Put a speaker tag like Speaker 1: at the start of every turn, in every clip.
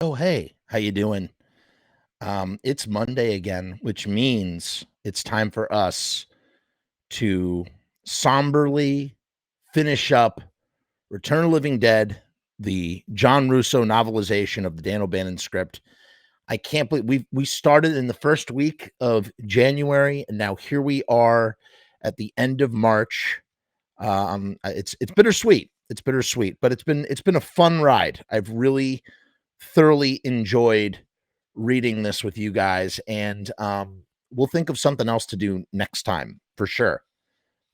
Speaker 1: Oh, hey, how you doing? It's Monday again, which means it's time for us to somberly finish up Return of the Living Dead, the John Russo novelization of the Dan O'Bannon script. I can't believe we started in the first week of January, and now here we are at the end of March. It's bittersweet. It's bittersweet, but it's been a fun ride. I've really thoroughly enjoyed reading this with you guys, and we'll think of something else to do next time for sure.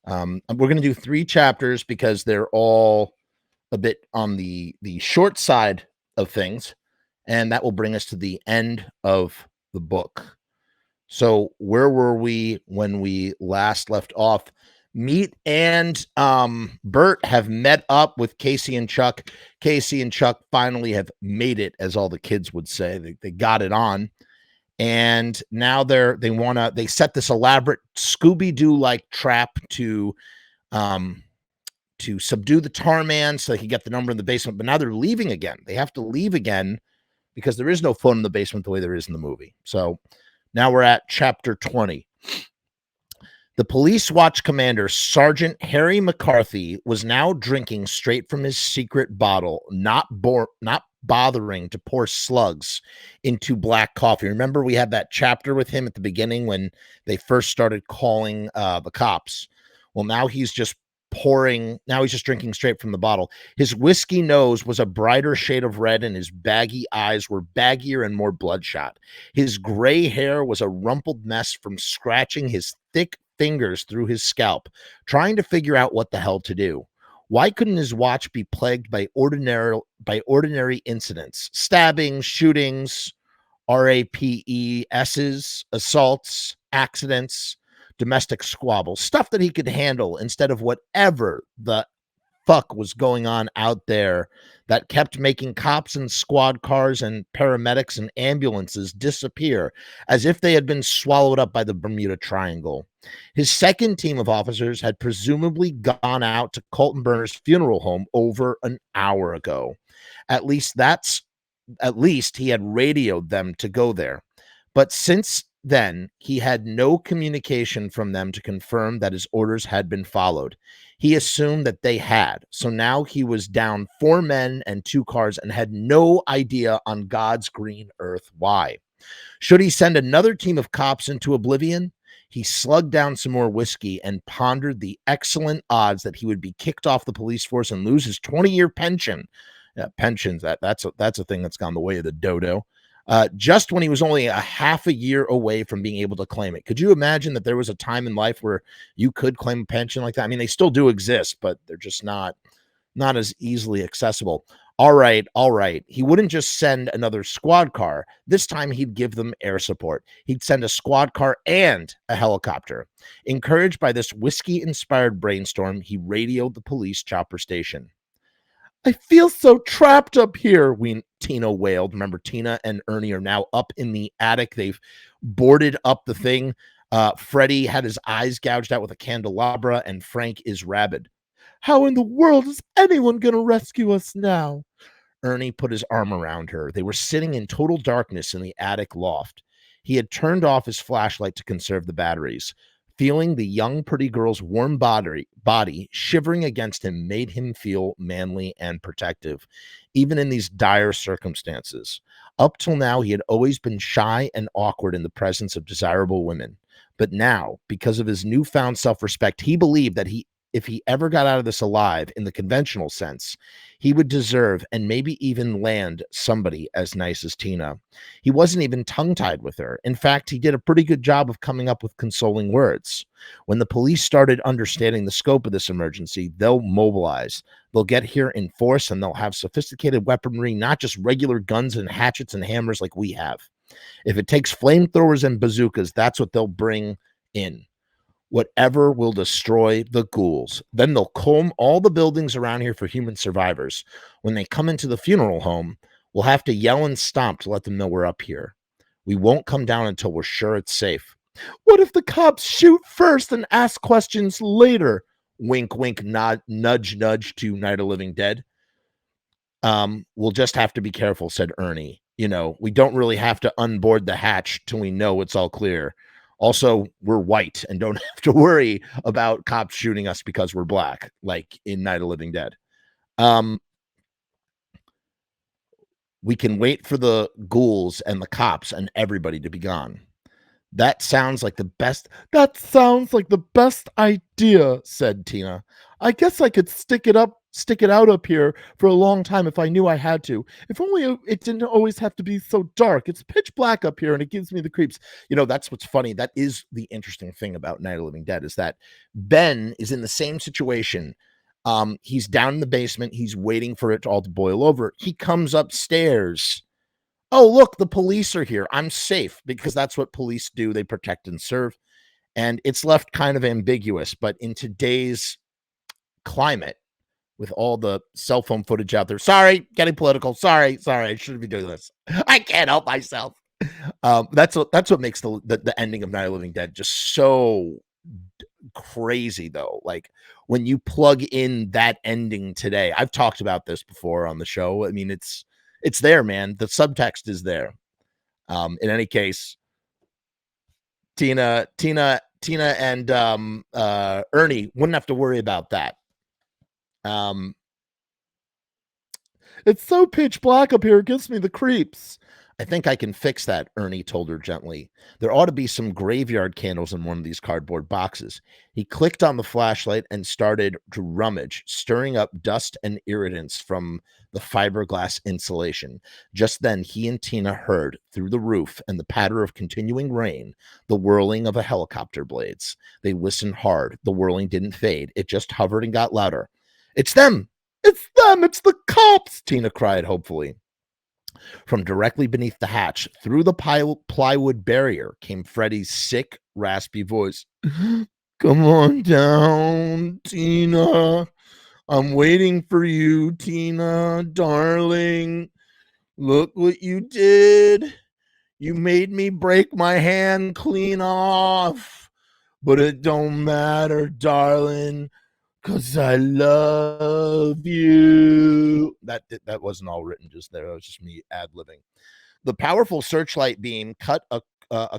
Speaker 1: We're going to do 3 chapters because they're all a bit on the short side of things, and that will bring us to the end of the book. So where were we when we last left off? Meat and Bert have met up with Casey and Chuck. Casey and Chuck finally have made it, as all the kids would say. They got it on. And now they set this elaborate Scooby-Doo like trap um to subdue the tar man so they can get the number in the basement. But now they're leaving again. They have to leave again because there is no phone in the basement the way there is in the movie. So now we're at chapter 20. The police watch commander, Sergeant Harry McCarthy, was now drinking straight from his secret bottle, not bothering to pour slugs into black coffee. Remember, we had that chapter with him at the beginning when they first started calling the cops. Well, now he's just drinking straight from the bottle. His whiskey nose was a brighter shade of red, and his baggy eyes were baggier and more bloodshot. His gray hair was a rumpled mess from scratching his thick fingers through his scalp, trying to figure out what the hell to do. Why couldn't his watch be plagued by ordinary incidents, stabbings, shootings, RAPESs, assaults, accidents, domestic squabbles, stuff that he could handle instead of whatever the fuck was going on out there that kept making cops and squad cars and paramedics and ambulances disappear as if they had been swallowed up by the Bermuda Triangle. His second team of officers had presumably gone out to Colton Burner's funeral home over an hour ago. At least he had radioed them to go there. But since then, he had no communication from them to confirm that his orders had been followed. He assumed that they had. So now he was down 4 men and 2 cars and had no idea on God's green earth why. Should he send another team of cops into oblivion? He slugged down some more whiskey and pondered the excellent odds that he would be kicked off the police force and lose his 20-year pension. Pensions, that's a thing that's gone the way of the dodo. Just when he was only a half a year away from being able to claim it. Could you imagine that there was a time in life where you could claim a pension like that? I mean, they still do exist, but they're just not as easily accessible. All right. He wouldn't just send another squad car. This time he'd give them air support. He'd send a squad car and a helicopter. Encouraged by this whiskey-inspired brainstorm, he radioed the police chopper station. I feel so trapped up here, Tina wailed. Remember, Tina and Ernie are now up in the attic. They've boarded up the thing. Freddy had his eyes gouged out with a candelabra, and Frank is rabid. How in the world is anyone going to rescue us now? Ernie put his arm around her. They were sitting in total darkness in the attic loft. He had turned off his flashlight to conserve the batteries. Feeling the young, pretty girl's warm body shivering against him made him feel manly and protective, even in these dire circumstances. Up till now, he had always been shy and awkward in the presence of desirable women. But now, because of his newfound self-respect, he believed that if he ever got out of this alive in the conventional sense, he would deserve and maybe even land somebody as nice as Tina. He wasn't even tongue-tied with her. In fact, he did a pretty good job of coming up with consoling words. When the police started understanding the scope of this emergency, they'll mobilize. They'll get here in force, and they'll have sophisticated weaponry, not just regular guns and hatchets and hammers like we have. If it takes flamethrowers and bazookas, that's what they'll bring in. Whatever will destroy the ghouls. Then they'll comb all the buildings around here for human survivors. When they come into the funeral home, we'll have to yell and stomp to let them know we're up here. We won't come down until we're sure it's safe. What if the cops shoot first and ask questions later? Wink, wink, nod, nudge to Night of Living Dead. We'll just have to be careful, said Ernie. You know, we don't really have to unboard the hatch till we know it's all clear. Also, we're white and don't have to worry about cops shooting us because we're black, like in Night of the Living Dead. Um, we can wait for the ghouls and the cops and everybody to be gone. That sounds like the best. That sounds like the best idea, said Tina. I guess I could stick it out up here for a long time if I knew I had to. If only it didn't always have to be so dark. It's pitch black up here and it gives me the creeps. You know, that's what's funny. That is the interesting thing about Night of the Living Dead is that Ben is in the same situation. He's down in the basement. He's waiting for it all to boil over. He comes upstairs. Oh, look, the police are here. I'm safe because that's what police do. They protect and serve. And it's left kind of ambiguous. But in today's climate, with all the cell phone footage out there, sorry, getting political. Sorry, I shouldn't be doing this. I can't help myself. That's what makes the ending of Night of the Living Dead just so crazy, though. Like when you plug in that ending today, I've talked about this before on the show. I mean, it's there, man. The subtext is there. In any case, Tina, and Ernie wouldn't have to worry about that. It's so pitch black up here, it gives me the creeps. I think I can fix that, Ernie told her gently. There ought to be some graveyard candles in one of these cardboard boxes. He clicked on the flashlight and started to rummage, stirring up dust and irritants from the fiberglass insulation. Just then, he and Tina heard, through the roof and the patter of continuing rain, the whirling of a helicopter blades. They listened hard. The whirling didn't fade. It just hovered and got louder. It's them! It's them! It's the cops! Tina cried hopefully. From directly beneath the hatch, through the plywood barrier, came Freddy's sick, raspy voice. Come on down, Tina. I'm waiting for you, Tina, darling. Look what you did. You made me break my hand clean off. But it don't matter, darling. 'Cause I love you. That wasn't all written just there. That was just me ad-libbing. The powerful searchlight beam cut a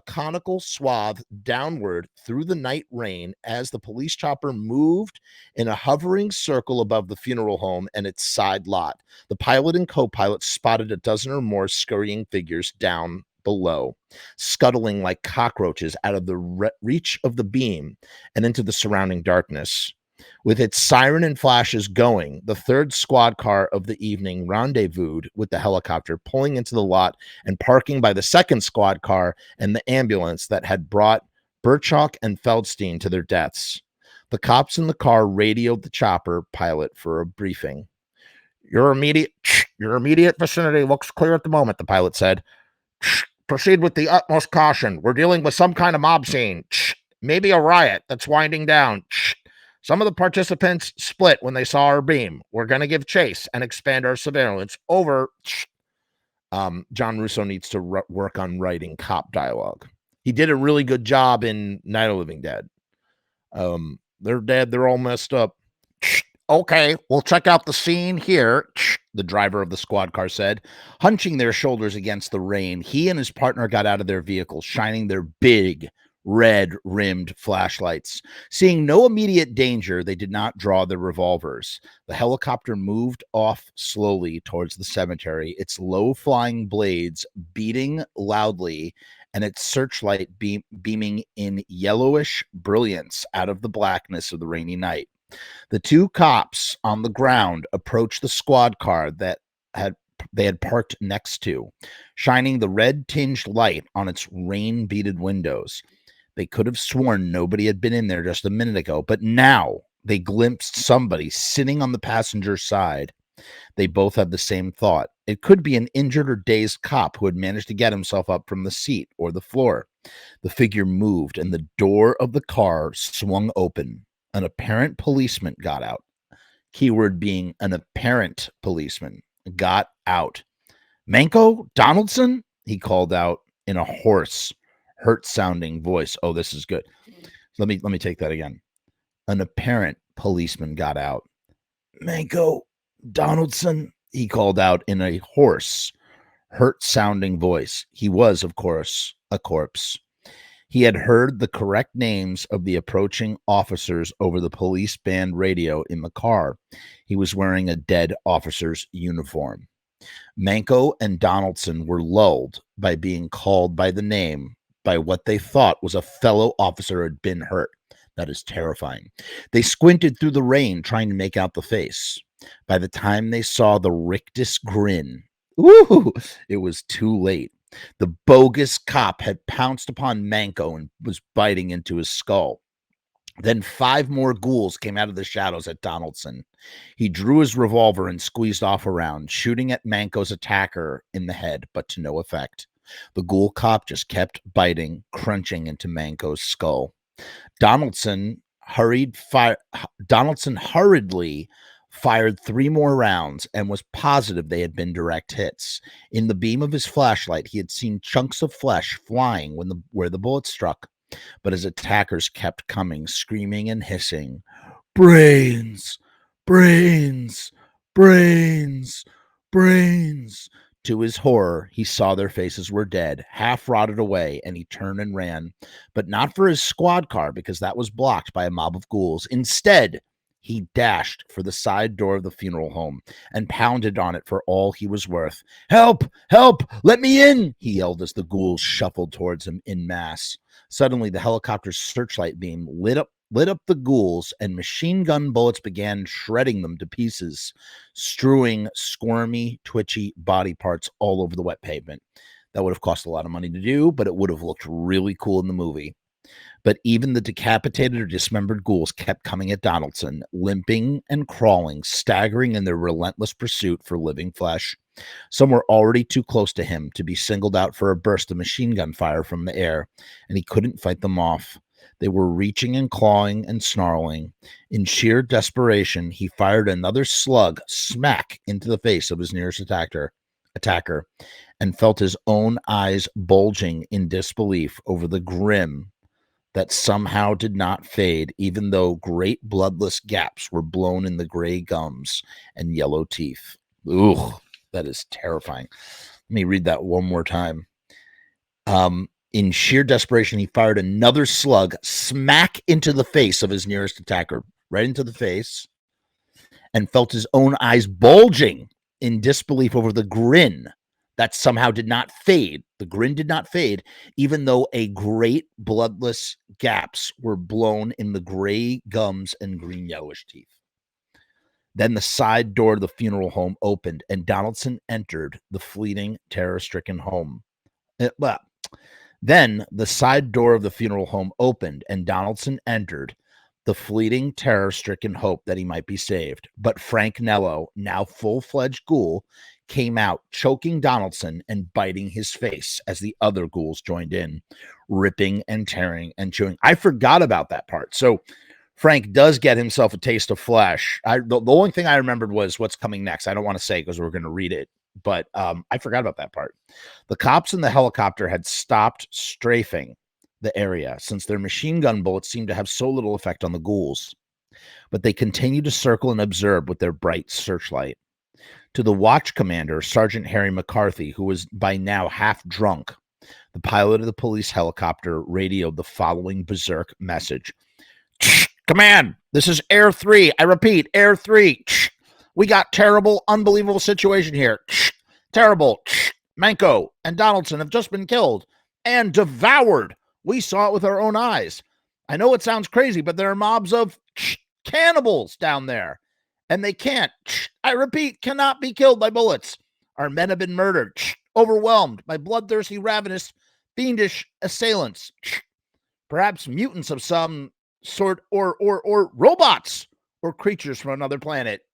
Speaker 1: conical swath downward through the night rain as the police chopper moved in a hovering circle above the funeral home and its side lot. The pilot and co-pilot spotted a dozen or more scurrying figures down below, scuttling like cockroaches out of the reach of the beam and into the surrounding darkness. With its siren and flashes going, the third squad car of the evening rendezvoused with the helicopter, pulling into the lot and parking by the second squad car and the ambulance that had brought Burchak and Feldstein to their deaths. The cops in the car radioed the chopper pilot for a briefing. Your immediate vicinity looks clear at the moment, the pilot said. Proceed with the utmost caution. We're dealing with some kind of mob scene. Maybe a riot that's winding down. Some of the participants split when they saw our beam. We're going to give chase and expand our surveillance. Over. John Russo needs to work on writing cop dialogue. He did a really good job in Night of the Living Dead. They're dead. They're all messed up. Okay, we'll check out the scene here, the driver of the squad car said. Hunching their shoulders against the rain, he and his partner got out of their vehicle, shining their big, red-rimmed flashlights. Seeing no immediate danger, they did not draw their revolvers. The helicopter moved off slowly towards the cemetery, its low-flying blades beating loudly and its searchlight beaming in yellowish brilliance out of the blackness of the rainy night. The two cops on the ground approached the squad car that they had parked next to, shining the red-tinged light on its rain-beaded windows. They could have sworn nobody had been in there just a minute ago, but now they glimpsed somebody sitting on the passenger side. They both had the same thought. It could be an injured or dazed cop who had managed to get himself up from the seat or the floor. The figure moved, and the door of the car swung open. An apparent policeman got out. Keyword being an apparent policeman got out. Manko Donaldson? He called out in a hoarse, hurt-sounding voice. Oh, this is good. Let me take that again. An apparent policeman got out. Manko Donaldson? He called out in a hoarse, hurt-sounding voice. He was, of course, a corpse. He had heard the correct names of the approaching officers over the police band radio in the car. He was wearing a dead officer's uniform. Manco and Donaldson were lulled by being called by the name by what they thought was a fellow officer who had been hurt. That is terrifying. They squinted through the rain trying to make out the face. By the time they saw the rictus grin, it was too late. The bogus cop had pounced upon Manco and was biting into his skull. Then 5 more ghouls came out of the shadows at Donaldson. He drew his revolver and squeezed off a round, shooting at Manco's attacker in the head, but to no effect. The ghoul cop just kept biting, crunching into Manco's skull. Donaldson hurriedly fired 3 more rounds and was positive they had been direct hits. In the beam of his flashlight, he had seen chunks of flesh flying where the bullet struck. But his attackers kept coming, screaming and hissing, "Brains! Brains! Brains! Brains!" To his horror, he saw their faces were dead, half rotted away, and he turned and ran, but not for his squad car because that was blocked by a mob of ghouls. Instead, he dashed for the side door of the funeral home and pounded on it for all he was worth. "Help! Help! Let me in!" he yelled as the ghouls shuffled towards him in mass. Suddenly, the helicopter's searchlight beam lit up the ghouls, and machine gun bullets began shredding them to pieces, strewing squirmy, twitchy body parts all over the wet pavement. That would have cost a lot of money to do, but it would have looked really cool in the movie. But even the decapitated or dismembered ghouls kept coming at Donaldson, limping and crawling, staggering in their relentless pursuit for living flesh. Some were already too close to him to be singled out for a burst of machine gun fire from the air, and he couldn't fight them off. They were reaching and clawing and snarling. In sheer desperation, he fired another slug smack into the face of his nearest attacker, and felt his own eyes bulging in disbelief over the grin that somehow did not fade, even though great bloodless gaps were blown in the gray gums and yellow teeth. Ugh, that is terrifying. Let me read that one more time. In sheer desperation, he fired another slug smack into the face of his nearest attacker, right into the face, and felt his own eyes bulging in disbelief over the grin that somehow did not fade. The grin did not fade, even though a great bloodless gaps were blown in the gray gums and green yellowish teeth. Then the side door of the funeral home opened, and Donaldson entered the fleeting, terror-stricken home. Then the side door of the funeral home opened, and Donaldson entered the fleeting, terror-stricken hope that he might be saved. But Frank Nello, now full-fledged ghoul, came out, choking Donaldson and biting his face as the other ghouls joined in, ripping and tearing and chewing. I forgot about that part. So Frank does get himself a taste of flesh. The only thing I remembered was what's coming next. I don't want to say because we're going to read it, but I forgot about that part. The cops in the helicopter had stopped strafing the area since their machine gun bullets seemed to have so little effect on the ghouls, but they continued to circle and observe with their bright searchlight. To the watch commander, Sergeant Harry McCarthy, who was by now half drunk, the pilot of the police helicopter radioed the following berserk message. "Command, this is Air 3. I repeat, Air 3. We got terrible, unbelievable situation here. Terrible. Manco and Donaldson have just been killed and devoured. We saw it with our own eyes. I know it sounds crazy, but there are mobs of cannibals down there, and they can't, I repeat, cannot be killed by bullets. Our men have been murdered, overwhelmed by bloodthirsty, ravenous, fiendish assailants. Perhaps mutants of some sort, or robots, or creatures from another planet."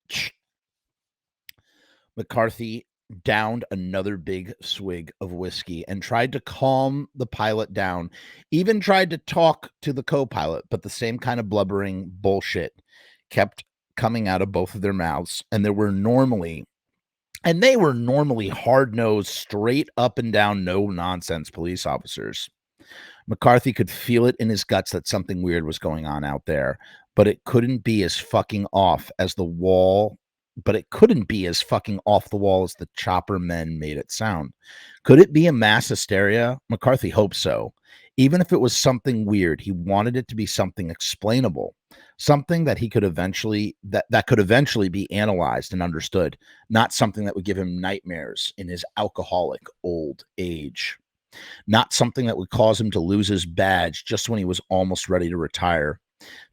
Speaker 1: McCarthy downed another big swig of whiskey and tried to calm the pilot down, even tried to talk to the co-pilot, but the same kind of blubbering bullshit kept coming out of both of their mouths, and they were normally hard-nosed, straight up and down, no-nonsense police officers. McCarthy could feel it in his guts that something weird was going on out there, but it couldn't be as fucking off as the wall but it couldn't be as fucking off the wall as the chopper men made it sound. Could it be a mass hysteria? McCarthy hoped so. Even if it was something weird, he wanted it to be something explainable, something that he could eventually that could eventually be analyzed and understood, not something that would give him nightmares in his alcoholic old age, not something that would cause him to lose his badge just when he was almost ready to retire.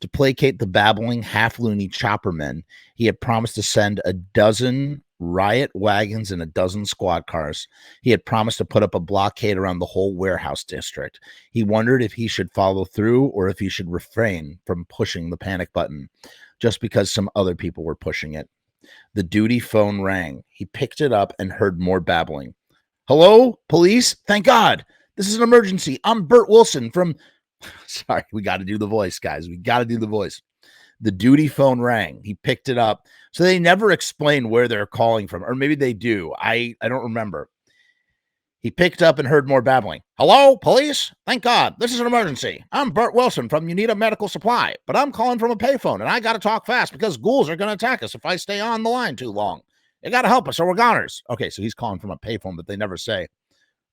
Speaker 1: To placate the babbling, half-loony chopper men, he had promised to send a dozen riot wagons and a dozen squad cars. He had promised to put up a blockade around the whole warehouse district. He wondered if he should follow through or if he should refrain from pushing the panic button just because some other people were pushing it. The duty phone rang. He picked it up and heard more babbling. Hello, police? Thank God. This is an emergency. I'm Bert Wilson from... Sorry, we got to do the voice, guys. We got to do the voice. The duty phone rang. He picked it up. So they never explain where they're calling from, or maybe they do. I don't remember. He picked up and heard more babbling. Hello, police? Thank God. This is an emergency. I'm Bert Wilson from You Need a Medical Supply, but I'm calling from a payphone, and I got to talk fast because ghouls are going to attack us if I stay on the line too long. You got to help us or we're goners. Okay, so he's calling from a payphone, but they never say,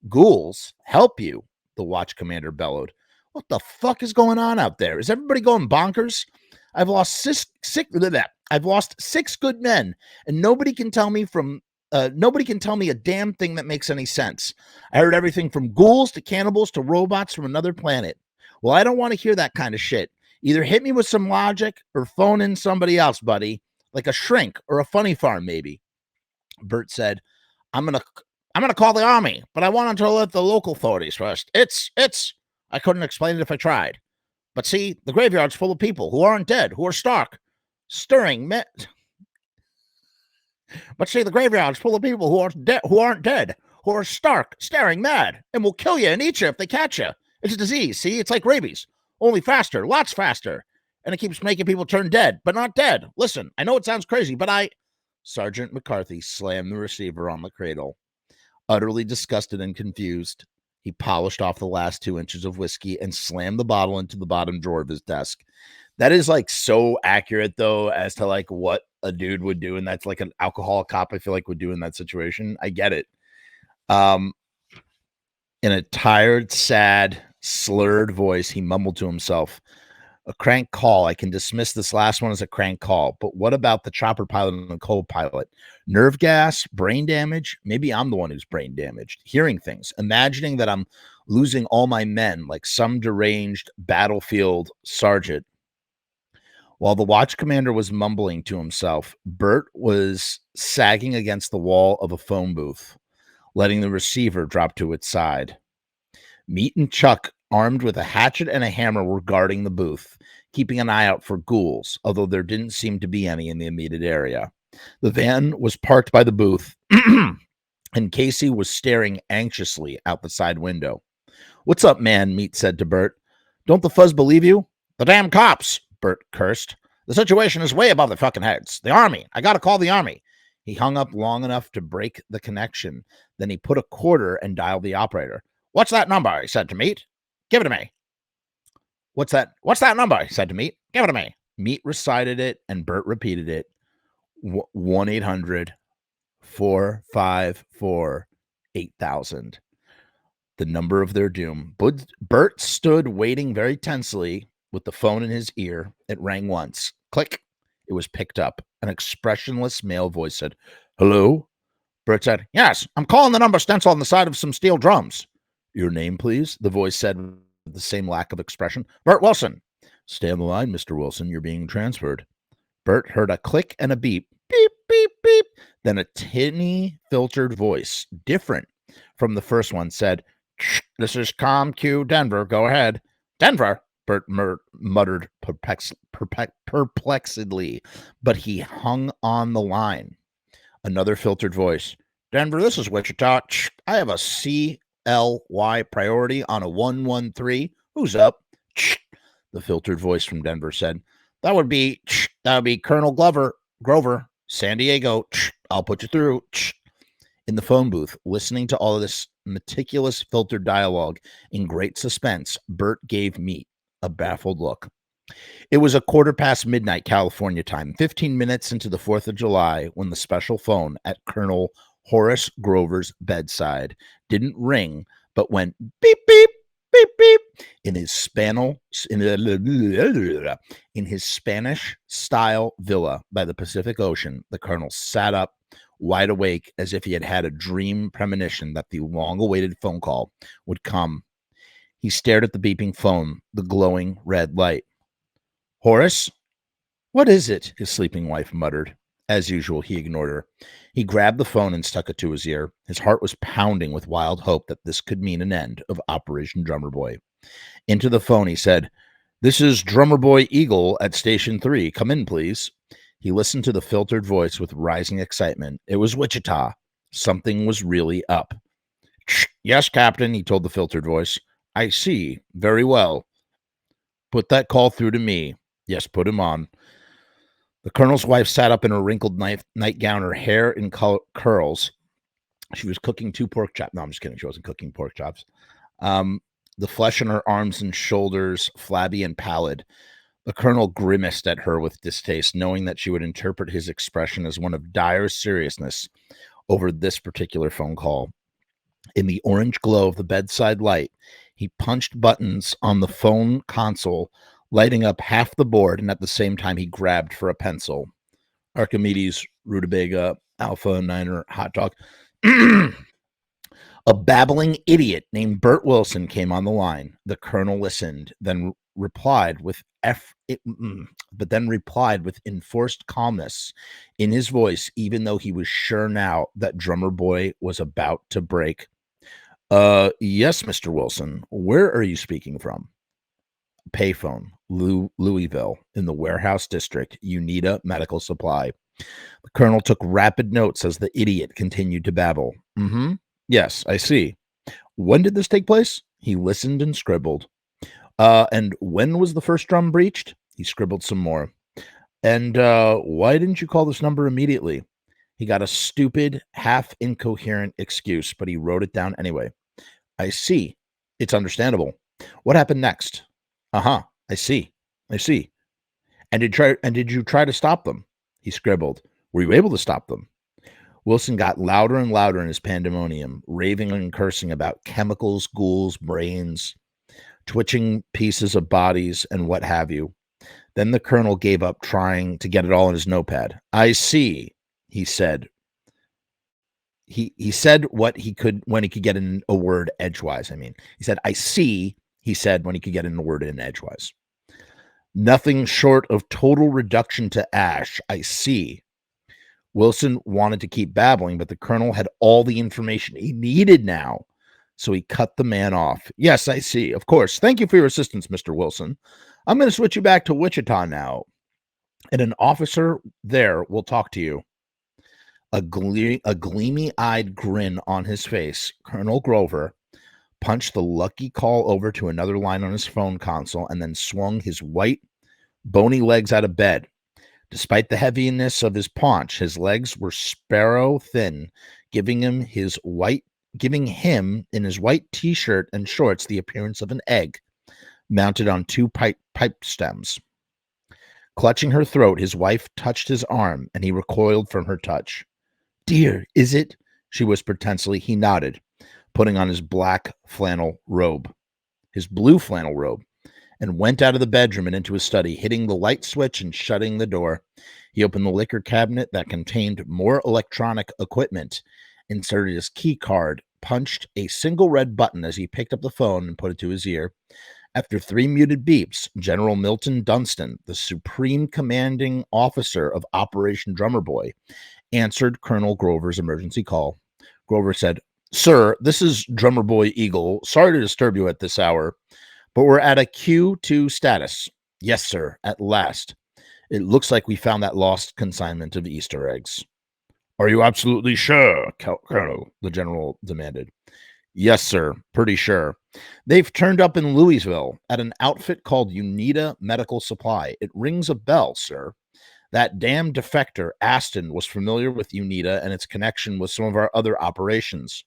Speaker 1: ghouls help you, the watch commander bellowed. What the fuck is going on out there? Is everybody going bonkers? I've lost six good men, and nobody can tell me a damn thing that makes any sense. I heard everything from ghouls to cannibals to robots from another planet. Well, I don't want to hear that kind of shit. Either hit me with some logic or phone in somebody else, buddy, like a shrink or a funny farm, maybe. Bert said, I'm gonna call the army, but I wanted to let the local authorities first. I couldn't explain it if I tried. But see, the graveyard's full of people who aren't dead, who are stirring. But see, the graveyard's full of people who aren't dead, who are stark, staring mad, and will kill you and eat you if they catch you. It's a disease, see? It's like rabies, only faster, lots faster. And it keeps making people turn dead, but not dead. Listen, I know it sounds crazy, but Sergeant McCarthy slammed the receiver on the cradle. Utterly disgusted and confused, he polished off the last 2 inches of whiskey and slammed the bottle into the bottom drawer of his desk. That is like so accurate, though, as to like what a dude would do. And that's like an alcoholic cop, I feel like, would do in that situation. I get it. In a tired, sad, slurred voice, he mumbled to himself, a crank call. I can dismiss this last one as a crank call. But what about the chopper pilot and the co-pilot? Nerve gas, brain damage? Maybe I'm the one who's brain damaged. Hearing things, imagining that I'm losing all my men like some deranged battlefield sergeant. While the watch commander was mumbling to himself, Bert was sagging against the wall of a phone booth, letting the receiver drop to its side. Meat and Chuck, armed with a hatchet and a hammer, were guarding the booth, keeping an eye out for ghouls, although there didn't seem to be any in the immediate area. The van was parked by the booth, and Casey was staring anxiously out the side window. What's up, man? Meat said to Bert. Don't the fuzz believe you? The damn cops, Bert cursed. The situation is way above their fucking heads. The army. I gotta call the army. He hung up long enough to break the connection. Then he put a quarter and dialed the operator. What's that number? He said to Meat. Give it to me. What's that number? He said to Meat. Give it to me. Meat recited it, and Bert repeated it. 1-800-454-8000. The number of their doom. Bert stood waiting very tensely with the phone in his ear. It rang once. Click. It was picked up. An expressionless male voice said, hello? Bert said, yes, I'm calling the number stenciled on the side of some steel drums. Your name, please? The voice said with the same lack of expression. Bert Wilson. Stay on the line, Mr. Wilson. You're being transferred. Bert heard a click and a beep. Beep, beep, beep. Then a tinny, filtered voice, different from the first one, said, this is ComQ Denver. Go ahead. Denver? Bert muttered perplexedly, but he hung on the line. Another filtered voice. Denver, this is Wichita. I have a CLY priority on a 113. Who's up? The filtered voice from Denver said, that would be Colonel Grover, San Diego. I'll put you through. In the phone booth, listening to all of this meticulous filtered dialogue in great suspense, Bert gave Meat a baffled look. It was midnight California time, 15 minutes into the 4th of July, when the special phone at Colonel Horace Grover's bedside didn't ring, but went beep, beep, beep, beep. In his Spanish style villa by the Pacific Ocean, the colonel sat up, wide awake, as if he had had a dream premonition that the long-awaited phone call would come. He stared at the beeping phone, the glowing red light. Horace? What is it? His sleeping wife muttered. As usual, he ignored her. He grabbed the phone and stuck it to his ear. His heart was pounding with wild hope that this could mean an end of Operation Drummer Boy. Into the phone, he said, "This is Drummer Boy Eagle at Station 3. Come in, please." He listened to the filtered voice with rising excitement. It was Wichita. Something was really up. "Yes, Captain," he told the filtered voice. "I see. Very well. Put that call through to me." "Yes, put him on." The colonel's wife sat up in her wrinkled nightgown, her hair in curls. She was cooking 2 pork chops. No, I'm just kidding. She wasn't cooking pork chops. The flesh on her arms and shoulders flabby and pallid. The colonel grimaced at her with distaste, knowing that she would interpret his expression as one of dire seriousness over this particular phone call. In the orange glow of the bedside light, he punched buttons on the phone console, lighting up half the board, and at the same time he grabbed for a pencil. Archimedes, rutabaga, alpha, niner, hot dog. A babbling idiot named Bert Wilson came on the line. The colonel listened, then replied with enforced calmness in his voice, even though he was sure now that Drummer Boy was about to break. Yes, Mr. Wilson. Where are you speaking from?" "Payphone, Louisville, in the warehouse district, Unida Medical Supply." The colonel took rapid notes as the idiot continued to babble. "Yes, I see. When did this take place?" He listened and scribbled. And when was the first drum breached?" He scribbled some more. "And why didn't you call this number immediately?" He got a stupid, half incoherent excuse, but he wrote it down anyway. "I see. It's understandable. What happened next?" "Uh-huh. I see. And did you try to stop them?" He scribbled. "Were you able to stop them?" Wilson got louder and louder in his pandemonium, raving and cursing about chemicals, ghouls, brains, twitching pieces of bodies, and what have you. Then the colonel gave up trying to get it all in his notepad. "I see," he said. He said what he could when he could get in a word edgewise. He said, "I see," he said when he could get in a word in edgewise. "Nothing short of total reduction to ash. I see." Wilson wanted to keep babbling, but the colonel had all the information he needed now, so he cut the man off. "Yes, I see. Of course. Thank you for your assistance, Mr. Wilson. I'm going to switch you back to Wichita now, and an officer there will talk to you." A gleamy-eyed grin on his face, Colonel Grover punched the lucky call over to another line on his phone console and then swung his white, bony legs out of bed. Despite the heaviness of his paunch, his legs were sparrow thin, giving him in his white t-shirt and shorts the appearance of an egg mounted on 2 pipe stems. Clutching her throat, his wife touched his arm, and he recoiled from her touch. "Dear, is it?" she whispered tensely. He nodded, putting on his blue flannel robe, and went out of the bedroom and into his study, hitting the light switch and shutting the door. He opened the liquor cabinet that contained more electronic equipment, inserted his key card, punched a single red button as he picked up the phone and put it to his ear. After 3 muted beeps, General Milton Dunstan, the supreme commanding officer of Operation Drummer Boy, answered Colonel Grover's emergency call. Grover said, "Sir, this is Drummer Boy Eagle. Sorry to disturb you at this hour, but we're at a Q2 status." "Yes, sir, at last. It looks like we found that lost consignment of Easter eggs." "Are you absolutely sure, Colonel?" the general demanded. "Yes, sir, pretty sure. They've turned up in Louisville at an outfit called Unida Medical Supply. It rings a bell, sir. That damn defector, Aston, was familiar with Unida and its connection with some of our other operations.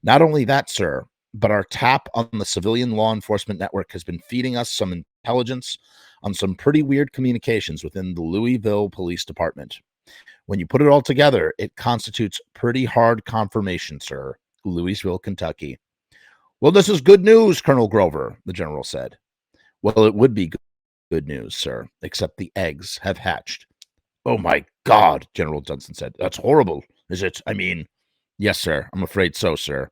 Speaker 1: Not only that, sir, but our tap on the civilian law enforcement network has been feeding us some intelligence on some pretty weird communications within the Louisville Police Department. When you put it all together, it constitutes pretty hard confirmation, sir. Louisville, Kentucky. Well, this is good news, Colonel Grover, the general said. Well, it would be good news, sir, except the eggs have hatched. Oh, my God, General Johnson said. That's horrible, is it? I mean, yes, sir. I'm afraid so, sir,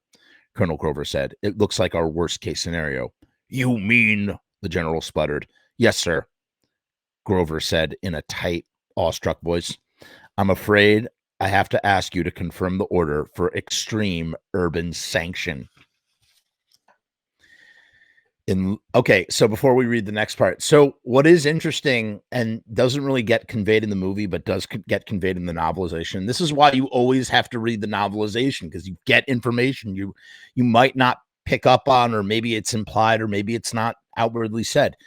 Speaker 1: Colonel Grover said. It looks like our worst-case scenario. You mean, the general sputtered. Yes, sir, Grover said in a tight, awestruck voice. I'm afraid I have to ask you to confirm the order for extreme urban sanction. Okay, so before we read the next part, so what is interesting and doesn't really get conveyed in the movie, but does get conveyed in the novelization. This is why you always have to read the novelization, because you get information you might not pick up on, or maybe it's implied, or maybe it's not outwardly said.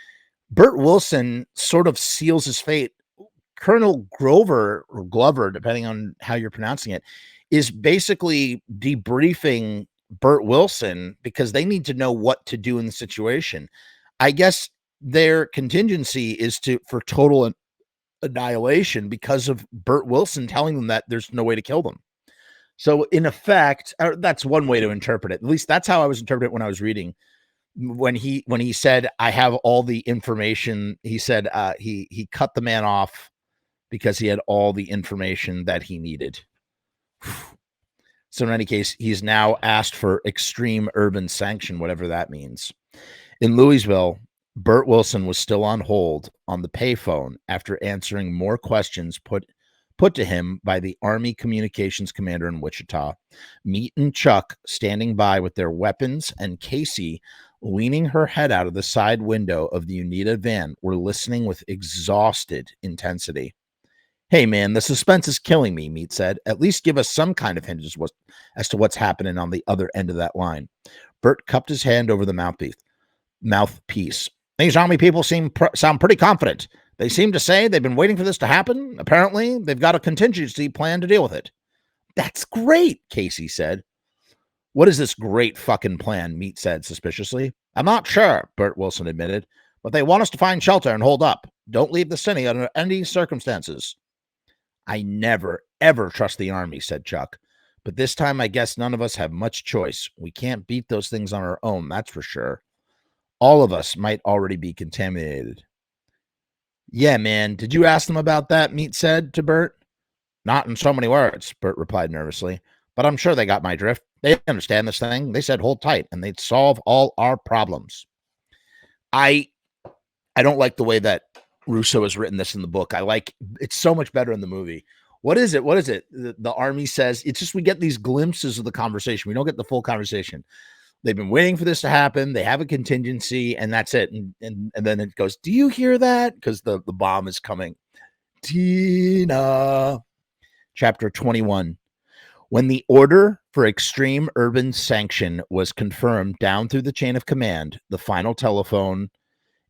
Speaker 1: Burt Wilson sort of seals his fate. Colonel Grover, or Glover, depending on how you're pronouncing it, is basically debriefing Burt Wilson because they need to know what to do in the situation. I guess their contingency is for total annihilation because of Burt Wilson telling them that there's no way to kill them. So in effect, that's one way to interpret it. At least that's how I was interpreting it when I was reading. When he said, I have all the information, he said he cut the man off because he had all the information that he needed. So in any case, he's now asked for extreme urban sanction, whatever that means. In Louisville, Burt Wilson was still on hold on the payphone after answering more questions put to him by the Army Communications Commander in Wichita. Meat and Chuck standing by with their weapons, and Casey leaning her head out of the side window of the Unita van were listening with exhausted intensity. Hey, man, the suspense is killing me, Meat said. At least give us some kind of hint as to what's happening on the other end of that line. Burt cupped his hand over the mouthpiece. These Army people sound pretty confident. They seem to say they've been waiting for this to happen. Apparently, they've got a contingency plan to deal with it. That's great, Casey said. What is this great fucking plan? Meat said suspiciously. I'm not sure, Burt Wilson admitted, but they want us to find shelter and hold up. Don't leave the city under any circumstances. I never, ever trust the Army, said Chuck. But this time, I guess none of us have much choice. We can't beat those things on our own, that's for sure. All of us might already be contaminated. Yeah, man. Did you ask them about that? Meat said to Burt. Not in so many words, Burt replied nervously. But I'm sure they got my drift. They understand this thing. They said hold tight, and they'd solve all our problems. I don't like the way that Russo has written this in the book. It's so much better in the movie. What is it? The Army says, it's just, we get these glimpses of the conversation. We don't get the full conversation. They've been waiting for this to happen. They have a contingency, and that's it. And then it goes, do you hear that? Because the bomb is coming. Tina. Chapter 21. When the order for extreme urban sanction was confirmed down through the chain of command, the final telephone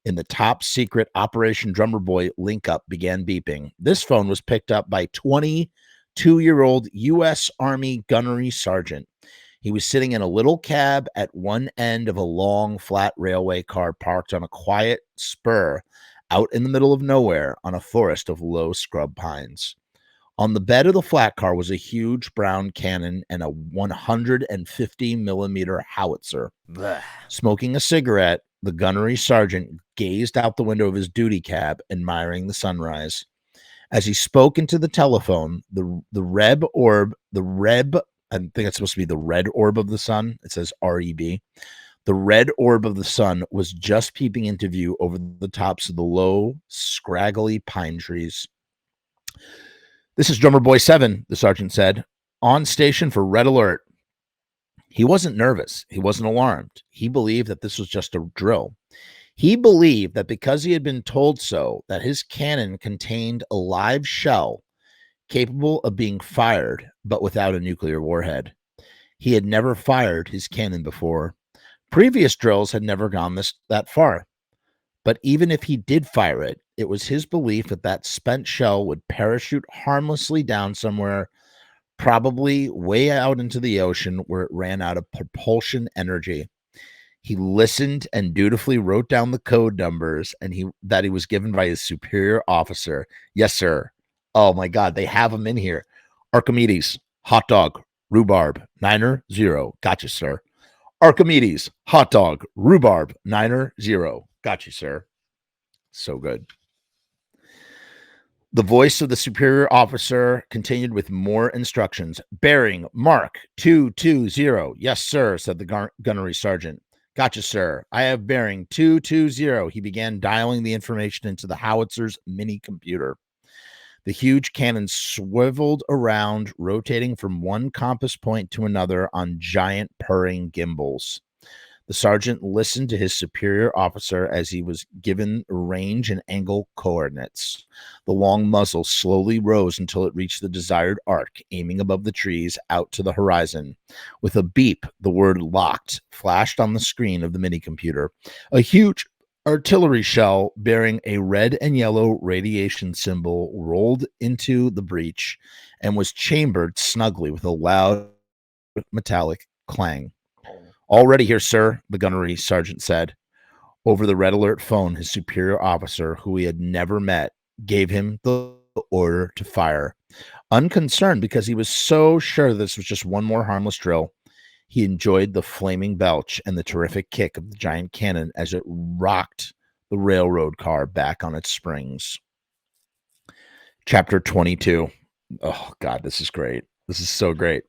Speaker 1: in the top secret Operation Drummer Boy link-up began beeping. This phone was picked up by 22-year-old U.S. Army gunnery sergeant. He was sitting in a little cab at one end of a long, flat railway car parked on a quiet spur out in the middle of nowhere on a forest of low scrub pines. On the bed of the flat car was a huge brown cannon and a 150-millimeter howitzer. Blech. Smoking a cigarette, the gunnery sergeant gazed out the window of his duty cab, admiring the sunrise. As he spoke into the telephone, the red orb, I think it's supposed to be the red orb of the sun. It says REB. The red orb of the sun was just peeping into view over the tops of the low, scraggly pine trees. This is Drummer Boy 7, the sergeant said. On station for red alert. He wasn't nervous. He wasn't alarmed. He believed that this was just a drill. He believed that because he had been told so, that his cannon contained a live shell capable of being fired, but without a nuclear warhead. He had never fired his cannon before. Previous drills had never gone that far. But even if he did fire it, it was his belief that that spent shell would parachute harmlessly down somewhere, probably way out into the ocean where it ran out of propulsion energy. He listened and dutifully wrote down the code numbers that he was given by his superior officer. Yes, sir. Oh my God, they have him in here. Archimedes, hot dog, rhubarb, Niner, 0. Gotcha, sir. Archimedes, hot dog, rhubarb, Niner, 0. Gotcha, sir. So good. The voice of the superior officer continued with more instructions. Bearing, mark, 220. Yes, sir, said the gunnery sergeant. Gotcha, sir. I have bearing 220. He began dialing the information into the howitzer's mini computer. The huge cannon swiveled around, rotating from one compass point to another on giant purring gimbals. The sergeant listened to his superior officer as he was given range and angle coordinates. The long muzzle slowly rose until it reached the desired arc, aiming above the trees out to the horizon. With a beep, the word locked flashed on the screen of the minicomputer. A huge artillery shell bearing a red and yellow radiation symbol rolled into the breach and was chambered snugly with a loud metallic clang. All ready here, sir, the gunnery sergeant said. Over the red alert phone, his superior officer, who he had never met, gave him the order to fire. Unconcerned because he was so sure this was just one more harmless drill, he enjoyed the flaming belch and the terrific kick of the giant cannon as it rocked the railroad car back on its springs. Chapter 22. Oh, God, this is great. This is so great.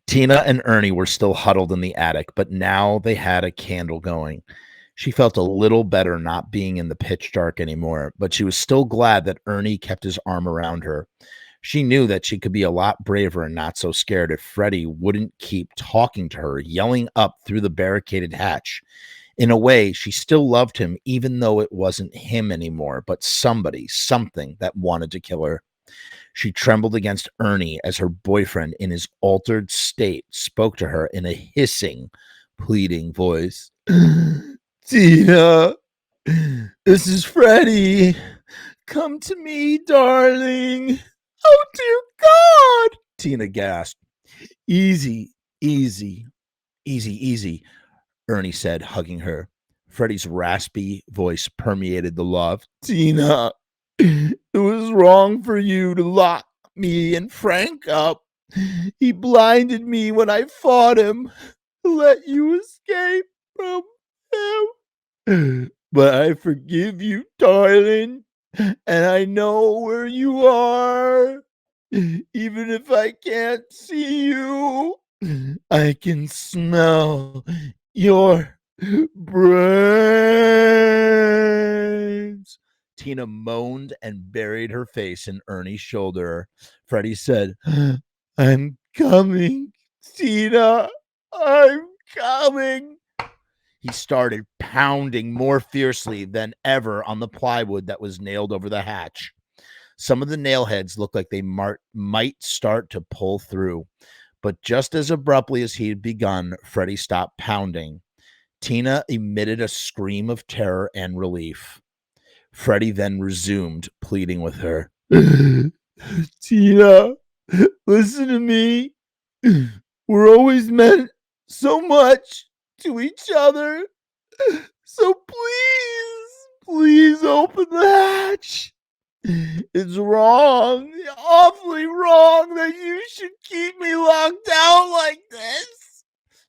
Speaker 1: Tina and Ernie were still huddled in the attic, but now they had a candle going. She felt a little better not being in the pitch dark anymore, but she was still glad that Ernie kept his arm around her. She knew that she could be a lot braver and not so scared if Freddy wouldn't keep talking to her, yelling up through the barricaded hatch. In a way, she still loved him, even though it wasn't him anymore, but something that wanted to kill her. She trembled against Ernie as her boyfriend, in his altered state, spoke to her in a hissing, pleading voice. Tina, this is Freddy. Come to me, darling. Oh, dear God, Tina gasped. Easy, easy, easy, Ernie said, hugging her. Freddy's raspy voice permeated the loft. Tina, it was wrong for you to lock me and Frank up. He blinded me when I fought him. Let you escape from him. But I forgive you, darling, and I know where you are. Even if I can't see you, I can smell your brains. Tina moaned and buried her face in Ernie's shoulder. Freddy said, I'm coming, Tina. I'm coming. He started pounding more fiercely than ever on the plywood that was nailed over the hatch. Some of the nail heads looked like they might start to pull through, but just as abruptly as he had begun, Freddy stopped pounding. Tina emitted a scream of terror and relief. Freddy then resumed, pleading with her. Tina, listen to me. We're always meant so much to each other. So please open the hatch. It's wrong, awfully wrong that you should keep me locked out like this.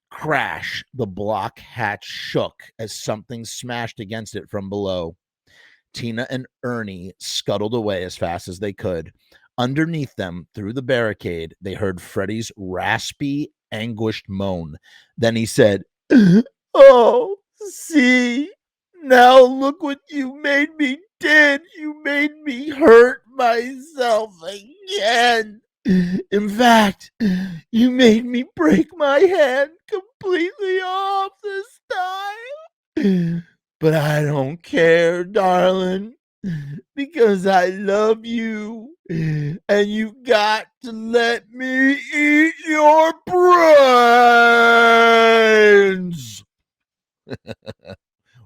Speaker 1: Crash, the block hatch shook as something smashed against it from below. Tina and Ernie scuttled away as fast as they could. Underneath them, through the barricade, they heard Freddy's raspy, anguished moan. Then he said, Oh, see, now look what you made me did. You made me hurt myself again. In fact, you made me break my hand completely off this time. But I don't care, darling, because I love you, and you got to let me eat your brains.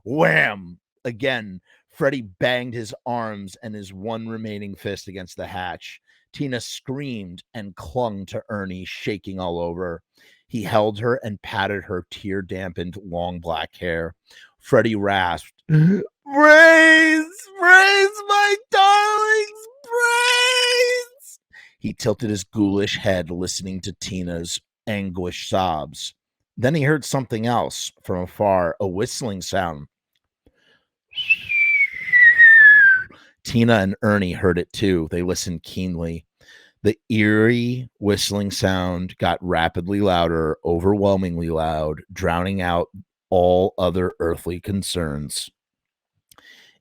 Speaker 1: Wham! Again, Freddy banged his arms and his one remaining fist against the hatch. Tina screamed and clung to Ernie, shaking all over. He held her and patted her tear-dampened, long black hair. Freddy rasped, "Brains! Brains, my darlings! Brains!" He tilted his ghoulish head, listening to Tina's anguished sobs. Then he heard something else from afar, a whistling sound. Tina and Ernie heard it too. They listened keenly. The eerie whistling sound got rapidly louder, overwhelmingly loud, drowning out all other earthly concerns.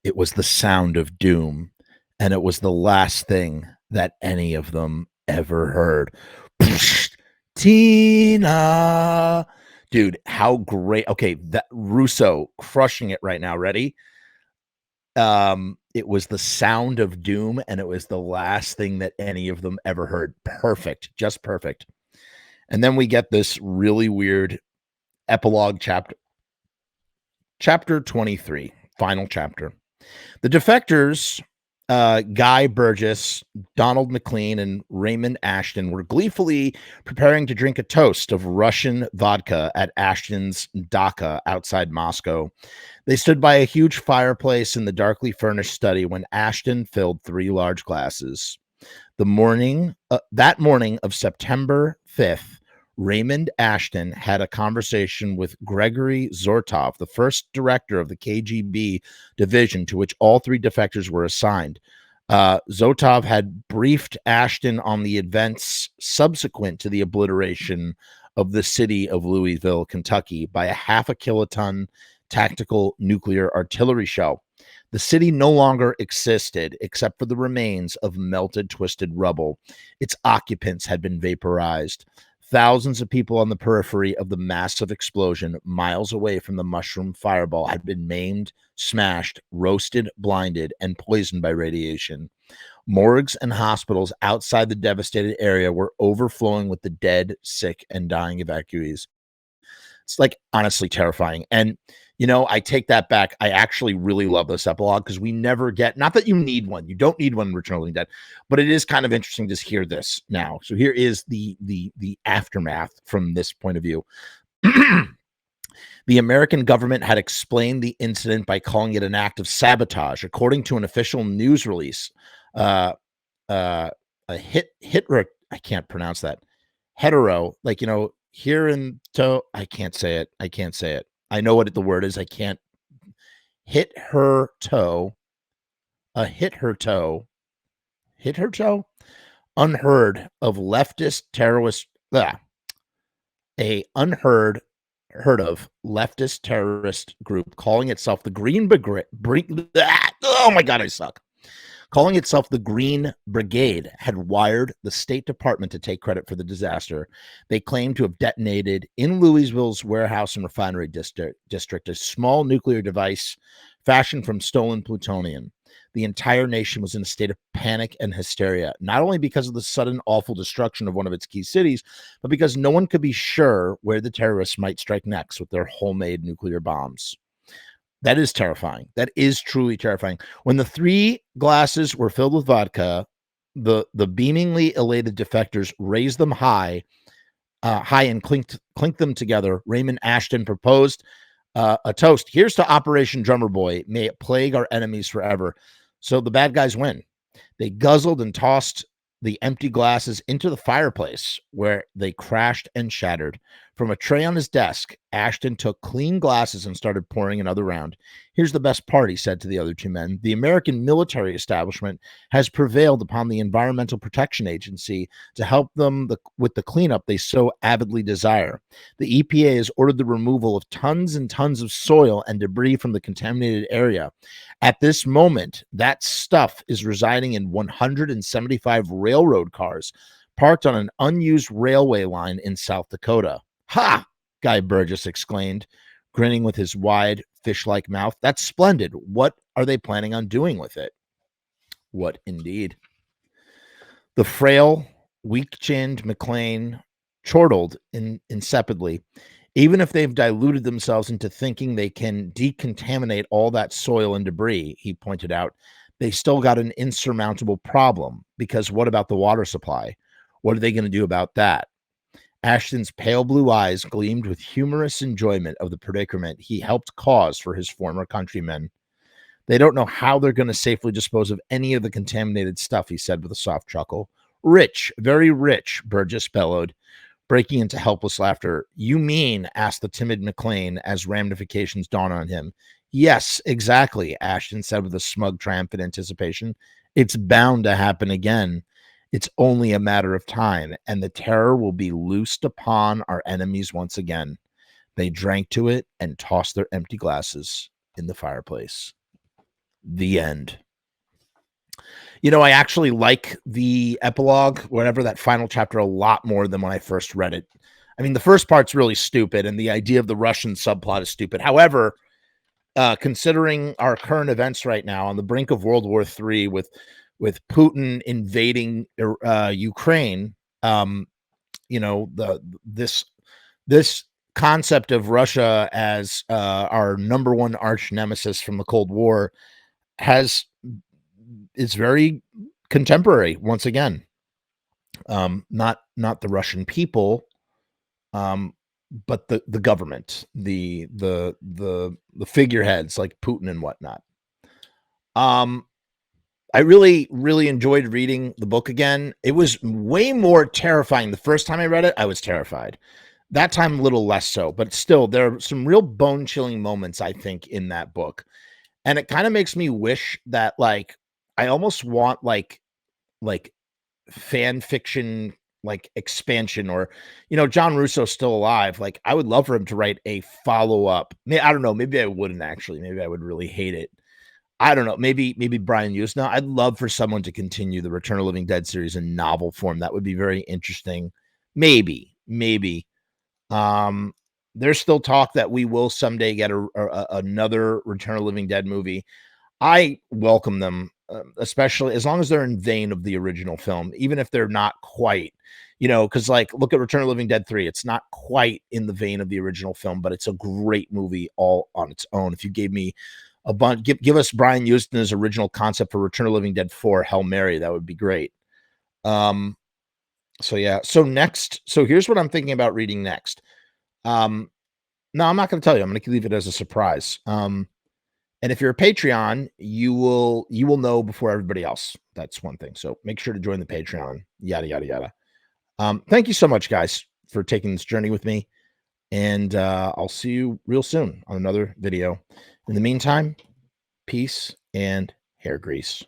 Speaker 1: It was the sound of doom, and it was the last thing that any of them ever heard. Tina! Dude, how great. Okay, that Russo crushing it right now. Ready? It was the sound of doom, and it was the last thing that any of them ever heard. Perfect, just perfect. And then we get this really weird epilogue chapter 23, final chapter. The defectors, Guy Burgess, Donald McLean, and Raymond Ashton were gleefully preparing to drink a toast of Russian vodka at Ashton's dacha outside Moscow. They stood by a huge fireplace in the darkly furnished study when Ashton filled 3 large glasses. That morning of September 5th, Raymond Ashton had a conversation with Gregory Zortov, the first director of the KGB division to which all 3 defectors were assigned. Zortov had briefed Ashton on the events subsequent to the obliteration of the city of Louisville, Kentucky, by a 0.5 kiloton tactical nuclear artillery shell. The city no longer existed except for the remains of melted, twisted rubble. Its occupants had been vaporized. Thousands of people on the periphery of the massive explosion, miles away from the mushroom fireball, had been maimed, smashed, roasted, blinded, and poisoned by radiation. Morgues and hospitals outside the devastated area were overflowing with the dead, sick, and dying evacuees. It's like honestly terrifying. And I take that back. I actually really love this epilogue because we never get, not that you need one, you don't need one in Return of the Living Dead, but it is kind of interesting to hear this now. So here is the aftermath from this point of view. The American government had explained the incident by calling it an act of sabotage, according to an official news release. A Hitler, I can't pronounce that. Hetero, here in toe, I can't say it. I know what the word is. I can't. Hit her toe. Hit her toe. Unheard of leftist terrorist. A unheard of leftist terrorist group calling itself the Green Brigade. Oh my God, I suck. Calling itself the Green Brigade had wired the State Department to take credit for the disaster. They claimed to have detonated in Louisville's warehouse and refinery district a small nuclear device fashioned from stolen plutonium. The entire nation was in a state of panic and hysteria, not only because of the sudden awful destruction of one of its key cities, but because no one could be sure where the terrorists might strike next with their homemade nuclear bombs. That is terrifying. That is truly terrifying. When the 3 glasses were filled with vodka, the beamingly elated defectors raised them high and clinked them together. Raymond Ashton proposed a toast. Here's to Operation Drummer Boy. May it plague our enemies forever. So the bad guys win. They guzzled and tossed the empty glasses into the fireplace, where they crashed and shattered. From a tray on his desk, Ashton took clean glasses and started pouring another round. Here's the best part, he said to the other 2 men. The American military establishment has prevailed upon the Environmental Protection Agency to help them with the cleanup they so avidly desire. The EPA has ordered the removal of tons and tons of soil and debris from the contaminated area. At this moment, that stuff is residing in 175 railroad cars parked on an unused railway line in South Dakota. Ha! Guy Burgess exclaimed, grinning with his wide, fish-like mouth. That's splendid. What are they planning on doing with it? What indeed? The frail, weak-chinned McLean chortled insipidly. Even if they've diluted themselves into thinking they can decontaminate all that soil and debris, he pointed out, they still got an insurmountable problem, because what about the water supply? What are they going to do about that? Ashton's pale blue eyes gleamed with humorous enjoyment of the predicament he helped cause for his former countrymen. They don't know how they're going to safely dispose of any of the contaminated stuff, he said with a soft chuckle. Rich, very rich, Burgess bellowed, breaking into helpless laughter. You mean? Asked the timid McLean as ramifications dawned on him. Yes, exactly, Ashton said with a smug, triumphant anticipation. It's bound to happen again. It's only a matter of time, and the terror will be loosed upon our enemies once again. They drank to it and tossed their empty glasses in the fireplace. The end. You know, I actually like the epilogue, whatever, that final chapter, a lot more than when I first read it. I mean, the first part's really stupid, and the idea of the Russian subplot is stupid. However, considering our current events right now on the brink of World War III with Putin invading Ukraine, you know, this concept of Russia as our number one arch nemesis from the Cold War is very contemporary once again. Not the Russian people, but the government, the figureheads like Putin and whatnot. I really, really enjoyed reading the book again. It was way more terrifying. The first time I read it, I was terrified. That time, a little less so, but still, there are some real bone-chilling moments, I think, in that book. And it kind of makes me wish that, like, I almost want, like fan fiction, like, expansion, or, you know, John Russo's still alive. Like, I would love for him to write a follow-up. I don't know. Maybe I wouldn't, actually. Maybe I would really hate it. I don't know. Maybe Brian Usna. I'd love for someone to continue the Return of the Living Dead series in novel form. That would be very interesting. Maybe. There's still talk that we will someday get another Return of the Living Dead movie. I welcome them, especially as long as they're in vein of the original film, even if they're not quite, you know, because, like, look at Return of the Living Dead 3. It's not quite in the vein of the original film, but it's a great movie all on its own. If you gave me a bunch, give us Brian Ustin's original concept for Return of the Living Dead 4, Hail Mary, that would be great. So yeah. So here's what I'm thinking about reading next. No, I'm not going to tell you. I'm going to leave it as a surprise. And if you're a Patreon, you will know before everybody else. That's one thing. So make sure to join the Patreon. Yada yada yada. Thank you so much, guys, for taking this journey with me. And I'll see you real soon on another video. In the meantime, peace and hair grease.